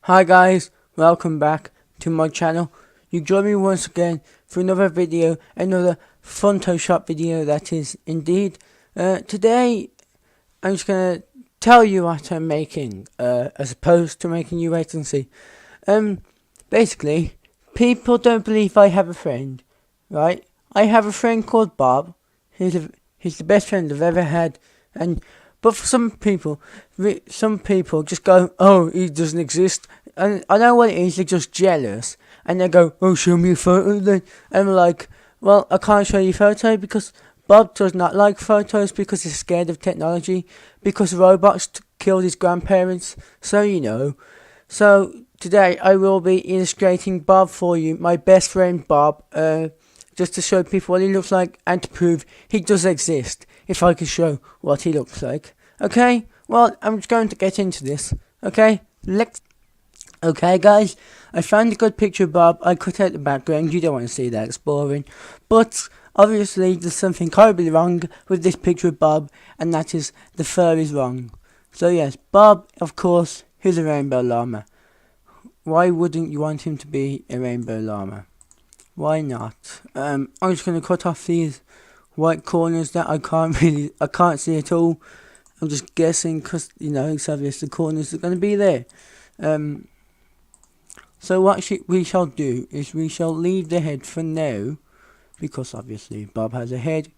Hi guys, welcome back to my channel. You join me once again for another video, another Funtoshop video that is indeed. Today I'm just gonna tell you what I'm making, as opposed to making you wait and see. Basically, people don't believe I have a friend, right? I have a friend called Bob. He's the best friend I've ever had, but for some people just go, oh, he doesn't exist. And I know what it is, they're just jealous. And they go, oh, show me a photo then. And I'm like, well, I can't show you a photo because Bob does not like photos because he's scared of technology. Because robots killed his grandparents. So today I will be illustrating Bob for you, my best friend Bob. Just to show people what he looks like and to prove he does exist, if I can show what he looks like. Okay, well, I'm just going to get into this. Okay, Okay guys, I found a good picture of Bob. I cut out the background, you don't want to see that, it's boring. But obviously there's something horribly wrong with this picture of Bob, and that is the fur is wrong. So yes, Bob, of course, he's a rainbow llama. Why wouldn't you want him to be a rainbow llama? Why not? I'm just going to cut off these white corners that I can't see at all. I'm just guessing because, it's obvious the corners are going to be there. So what we shall do is we shall leave the head for now, because obviously Bob has a head,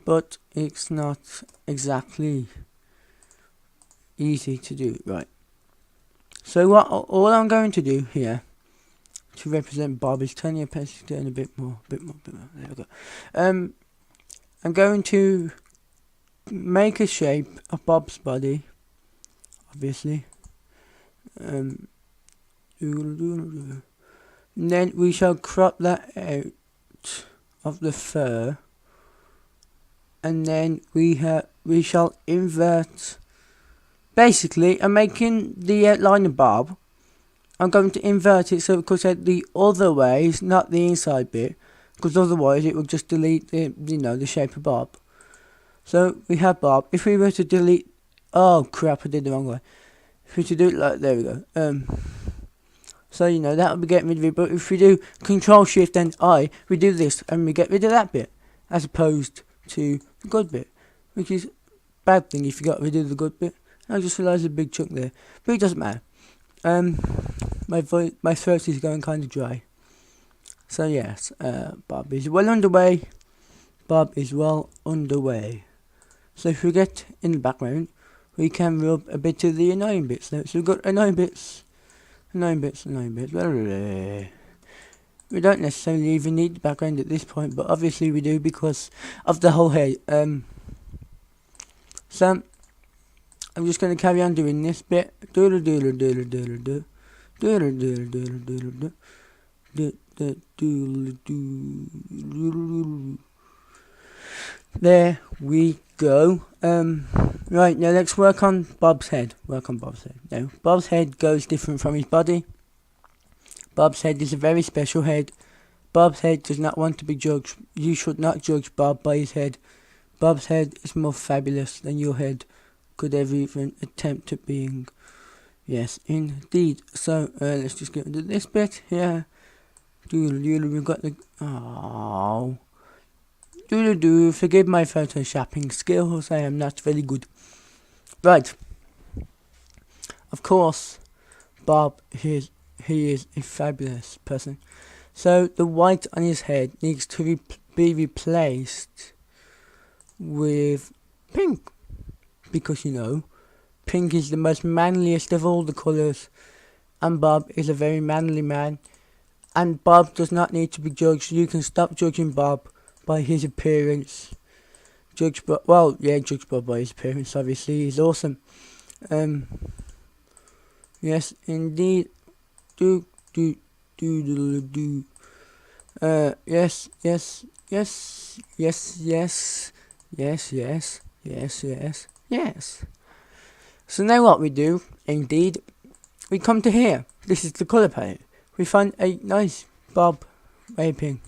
but it's not exactly easy to do. Right. So all I'm going to do here to represent Bob is turn your pencil down a bit more. There we go. I'm going to make a shape of Bob's body, obviously. And then we shall crop that out of the fur, and then we shall invert. Basically, I'm making the outline of Bob. I'm going to invert it so it cuts out the other ways, not the inside bit, because otherwise it will just delete the shape of Bob. So we have Bob. If we were to delete, oh crap, I did the wrong way. If we were to do it like, there we go. So that would be getting rid of it. But if we do Control Shift and I, we do this and we get rid of that bit, as opposed to the good bit, which is a bad thing if you got rid of the good bit. I just realised a big chunk there, but it doesn't matter. My throat is going kind of dry. So yes, Bob is well underway. Bob is well underway. So if we get in the background, we can rub a bit of the annoying bits now. So we've got annoying bits. We don't necessarily even need the background at this point, but obviously we do because of the whole head. So I'm just going to carry on doing this bit. There we go. Right, now let's work on Bob's head. Now, Bob's head goes different from his body. Bob's head is a very special head. Bob's head does not want to be judged. You should not judge Bob by his head. Bob's head is more fabulous than your head could ever even attempt at being. Yes, indeed. So, let's just get into this bit here. We've got the... Oh... Forgive my photoshopping skills, I am not very good. Right. Of course, Bob, he is a fabulous person. So the white on his head needs to be replaced with pink. Because, pink is the most manliest of all the colours. And Bob is a very manly man. And Bob does not need to be judged. You can stop judging Bob by his appearance. Judge Bob by his appearance, obviously. He's awesome. Yes, indeed. Yes. So now what we do, indeed, we come to here. This is the colour palette. We find a nice Bob ray pink.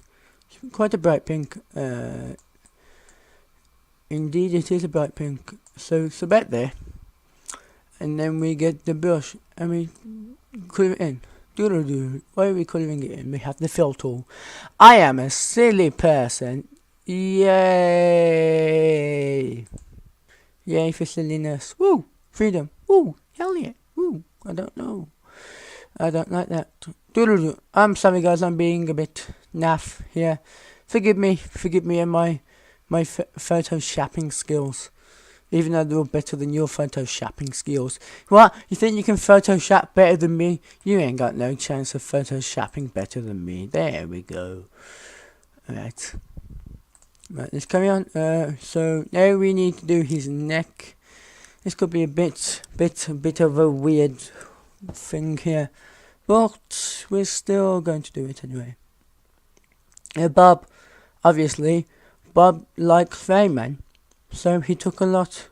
Quite a bright pink. Indeed, it is a bright pink. So it's about there. And then we get the brush and we Color it in. Doodle-doo. Why are we coloring it in? We have the fill tool. I am a silly person. Yay! Yay for silliness. Woo! Freedom. Woo! Hell yeah. Woo! I don't know. I don't like that. Doodle-doo. I'm sorry guys, I'm being a bit naff here. Forgive me and my photoshopping skills. Even though they're all better than your photoshopping skills. What? You think you can photoshop better than me? You ain't got no chance of photoshopping better than me. There we go. Alright. Right, let's carry on. So now we need to do his neck. This could be a bit of a weird thing here. But we're still going to do it anyway. Bob, obviously, Bob likes Rayman. So he took a lot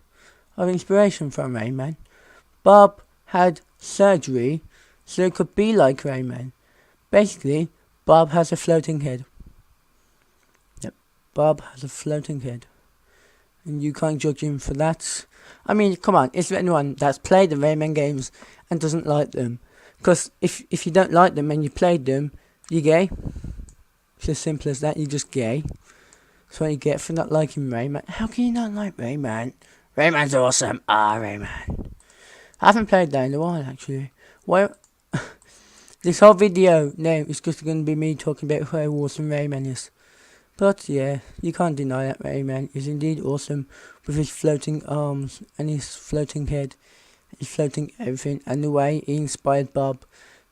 of inspiration from Rayman. Bob had surgery so it could be like Rayman. Basically, Bob has a floating head. Yep, Bob has a floating head. And you can't judge him for that. I mean, come on, is there anyone that's played the Rayman games and doesn't like them? Because if you don't like them and you played them, you're gay. It's as simple as that, you're just gay. That's what you get for not liking Rayman. How can you not like Rayman? Rayman's awesome. Rayman. I haven't played that in a while, actually. Well, this whole video now is just going to be me talking about how awesome Rayman is. But yeah, you can't deny that Rayman is indeed awesome with his floating arms and his floating head, his floating everything, and the way he inspired Bob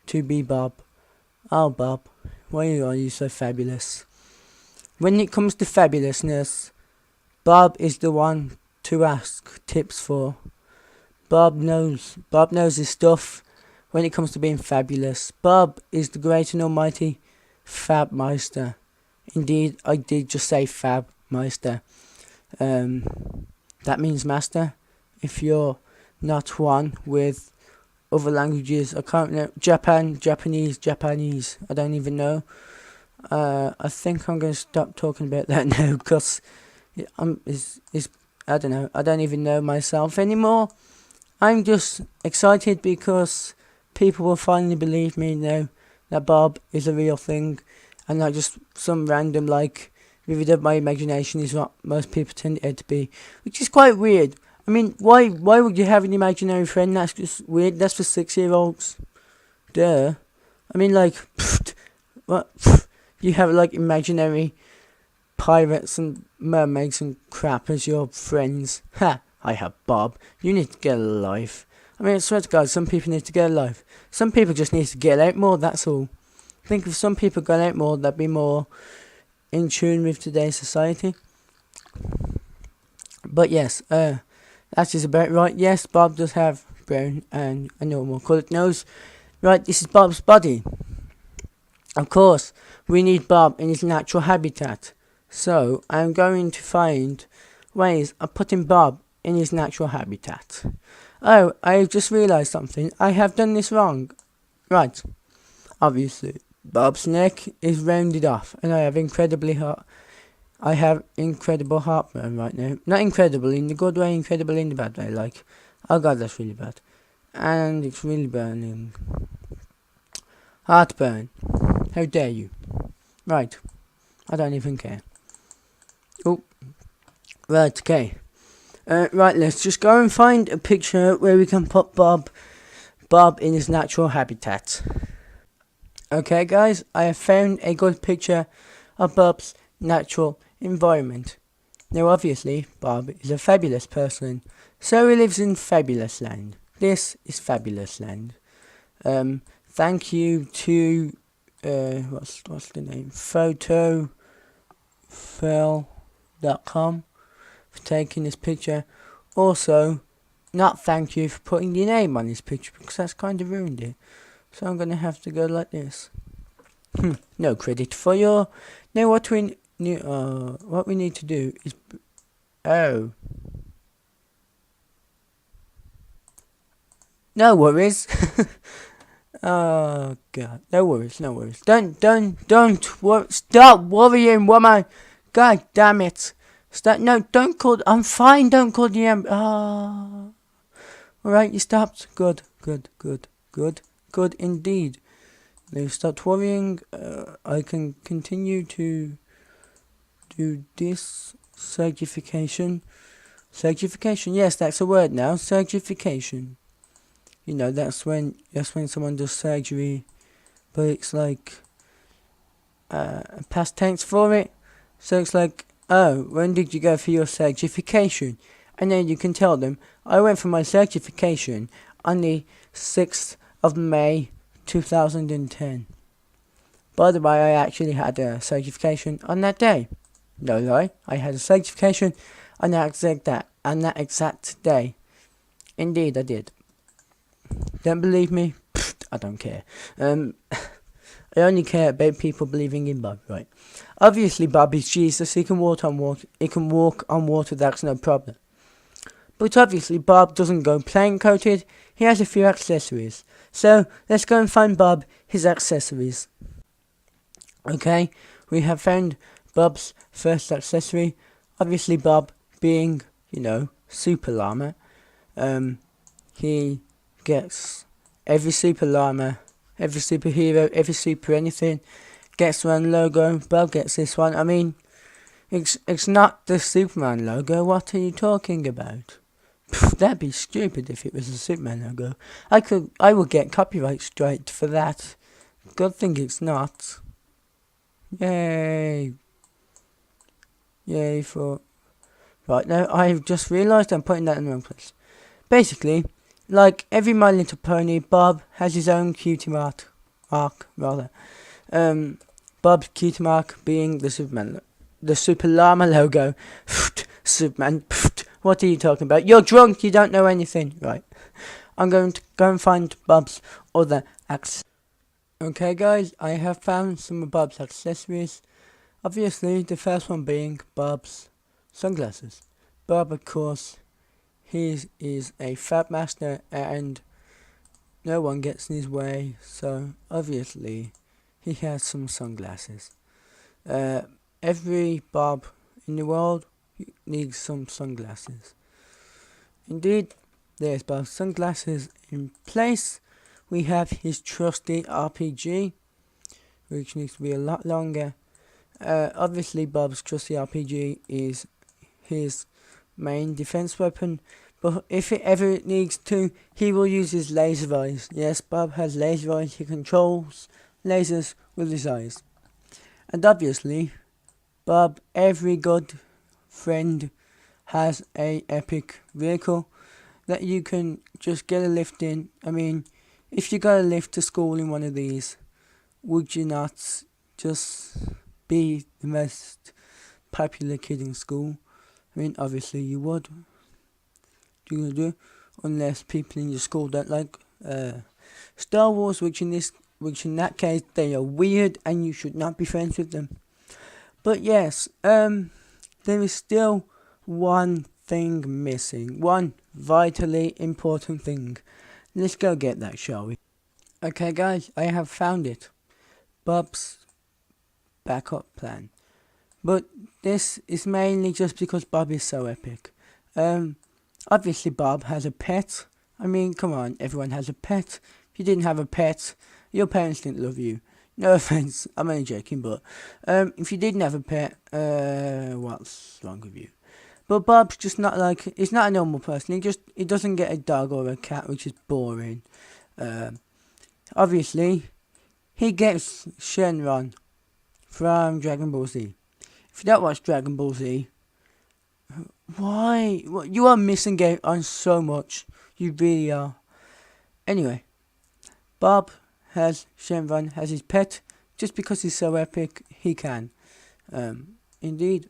to be Bob. Oh, Bob, why are you so fabulous? When it comes to fabulousness, Bob is the one to ask tips for. Bob knows his stuff when it comes to being fabulous. Bob is the great and almighty Fabmeister. Indeed, I did just say Fabmeister. That means master. If you're not one with other languages, I can't know. Japanese. I don't even know. I think I'm going to stop talking about that now because I don't know. I don't even know myself anymore. I'm just excited because people will finally believe me now that Bob is a real thing and not just some random vivid of my imagination is what most people tend it to be, which is quite weird. I mean, why would you have an imaginary friend? That's just weird. That's for 6-year-olds. Duh. I mean, what? You have imaginary pirates and mermaids and crap as your friends. Ha! I have Bob. You need to get a life. I mean, I swear to God, some people need to get a life. Some people just need to get out more, that's all. I think if some people got out more, they'd be more in tune with today's society. But yes, that is about right. Yes, Bob does have brown and a normal coloured nose. Right, this is Bob's body. Of course, we need Bob in his natural habitat. So, I'm going to find ways of putting Bob in his natural habitat. Oh, I just realised something. I have done this wrong. Right. Obviously, Bob's neck is rounded off, and I have incredible heartburn right now. Not incredible in the good way, incredible in the bad way. Oh God, that's really bad. And it's really burning. Heartburn. How dare you? Right. I don't even care. Oh. Right, okay. Right, let's just go and find a picture where we can put Bob in his natural habitat. Okay, guys, I have found a good picture of Bob's natural environment. Now, obviously, Bob is a fabulous person, so he lives in Fabulous Land. This is Fabulous Land. Thank you to what's the name? Photofell.com for taking this picture. Also, not thank you for putting your name on this picture because that's kind of ruined it. So I'm gonna have to go like this. No credit for your. Now what we need to do is no worries. Oh God, no worries. Don't stop worrying, woman. God damn it. Stop. No, don't call. I'm fine. Don't call the Alright, you stopped. Good. good indeed. They've stopped worrying. I can continue to do this certification. Certification, yes, that's a word now. Certification. You know, that's when someone does surgery, but it's like past tense for it. So it's like, oh, when did you go for your certification? And then you can tell them, I went for my certification on the 6th of May 2010. By the way, I actually had a certification on that day. No lie, I had a certification on that exact day. Indeed, I did. Don't believe me? Pfft, I don't care. I only care about people believing in Bob, right? Obviously, Bob is Jesus. He can walk on water. He can walk on water. That's no problem. But obviously, Bob doesn't go plain coated. He has a few accessories. So let's go and find Bob his accessories. Okay, we have found Bob's first accessory. Obviously, Bob being, super llama. He gets every super llama, every superhero, every super anything gets one logo. Bob gets this one. I mean, it's not the Superman logo. What are you talking about? That'd be stupid if it was a Superman logo. I would get copyright strike for that. Good thing it's not. Yay for... Right, now I've just realised I'm putting that in the wrong place. Basically, like every My Little Pony, Bob has his own cutie mark, rather. Bob's cutie mark being the Superman, the Super Llama logo. Superman, what are you talking about? You're drunk, you don't know anything. Right, I'm going to go and find Bob's other accessories. Okay guys, I have found some of Bob's accessories. Obviously, the first one being Bob's sunglasses. Bob, of course, he is a fab master and no one gets in his way, so obviously he has some sunglasses. Every Bob in the world needs some sunglasses. Indeed, there's Bob's sunglasses in place. We have his trusty RPG, which needs to be a lot longer. Obviously, Bob's trusty RPG is his main defense weapon, but if it ever needs to, he will use his laser eyes. Yes, Bob has laser eyes. He controls lasers with his eyes. And obviously, Bob, every good friend, has a epic vehicle that you can just get a lift in. I mean, if you got a lift to school in one of these, would you not just be the most popular kid in school? I mean, obviously you would. What are you gonna do? Unless people in your school don't like Star Wars, which in that case they are weird and you should not be friends with them. But yes, there is still one thing missing, one vitally important thing. Let's go get that, shall we? Okay guys, I have found it. Bob's backup plan. But this is mainly just because Bob is so epic. Obviously Bob has a pet. I mean, come on, everyone has a pet. If you didn't have a pet, your parents didn't love you. No offense, I'm only joking, but if you didn't have a pet, what's wrong with you? But Bob's just not like, he's not a normal person. He doesn't get a dog or a cat, which is boring. Obviously, he gets Shenron from Dragon Ball Z. If you don't watch Dragon Ball Z, why? You are missing out on so much. You really are. Anyway, Bob has Shenron as his pet. Just because he's so epic, he can. Indeed.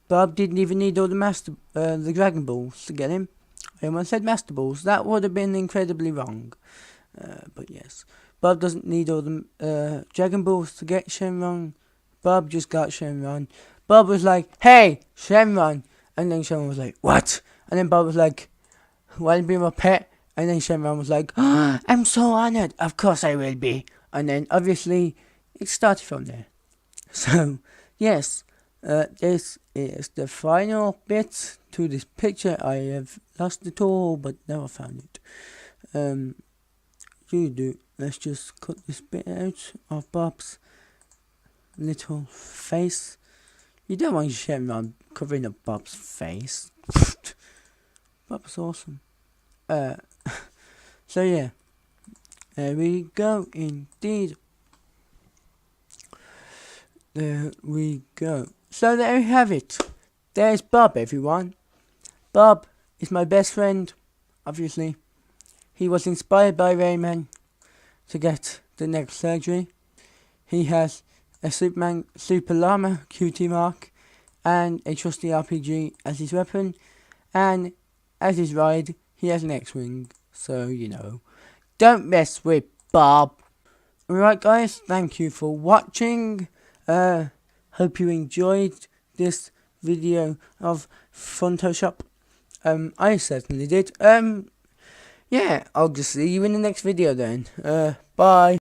Bob didn't even need all the Dragon Balls to get him. I almost said Master Balls. That would have been incredibly wrong. But yes. Bob doesn't need all the Dragon Balls to get Shenron. Bob just got Shenron. Bob was like, hey, Shenron. And then Shenron was like, what? And then Bob was like, want to be my pet? And then Shenron was like, oh, I'm so honored. Of course I will be. And then obviously it started from there. So, yes. This is the final bit to this picture. I have lost it all, but now I found it. let's just cut this bit out of Bob's little face. You don't want to share me on covering up Bob's face. Bob's awesome. So yeah, there we go. Indeed, there we go. So there you have it. There's Bob, everyone. Bob is my best friend. Obviously, he was inspired by Rayman to get the neck surgery. He has a Superman Super Llama QT mark and a trusty RPG as his weapon, and as his ride he has an X-Wing, so you know, don't mess with Bob. Alright guys, thank you for watching. Hope you enjoyed this video of Funtoshop. I certainly did. Yeah, I'll just see you in the next video then. Bye.